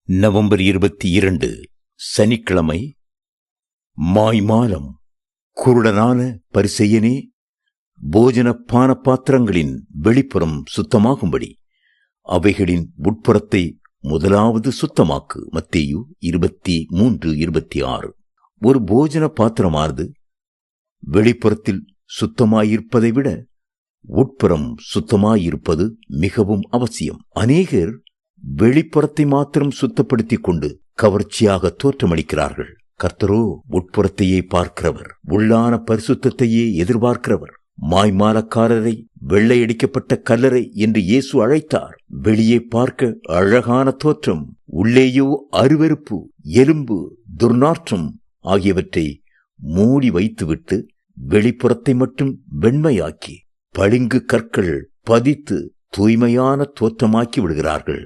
November 22 சனிக்கிழமை. மாய்மாலம். குருடனான பரிசேயனே, போஜன பான பாத்திரங்களின் வெளிப்புறம் சுத்தமாகும்படி அவைகளின் உட்புறத்தை முதலாவது சுத்தமாக்கு. மத்தேயு 23:26. ஒரு போஜன பாத்திரமானது வெளிப்புறத்தில் சுத்தமாயிருப்பதை விட உட்புறம் சுத்தமாயிருப்பது மிகவும் அவசியம். அநேகர் வெளிப்புறத்தை மாத்திரம் சுத்தப்படுத்திக் கொண்டு கவர்ச்சியாக தோற்றமளிக்கிறார்கள். கர்த்தரோ உட்புறத்தையே பார்க்கிறவர், உள்ளான பரிசுத்தத்தையே எதிர்பார்க்கிறவர். மாய்மாலக்காரரை வெள்ளையடிக்கப்பட்ட கல்லறை என்று இயேசு அழைத்தார். வெளியே பார்க்க அழகான தோற்றம், உள்ளேயோ அருவருப்பு, எலும்பு, துர்நாற்றம் ஆகியவற்றை மூடி வைத்துவிட்டு வெளிப்புறத்தை மட்டும் வெண்மையாக்கி பளிங்கு கற்கள் பதித்து தூய்மையான தோற்றமாக்கி விடுகிறார்கள்.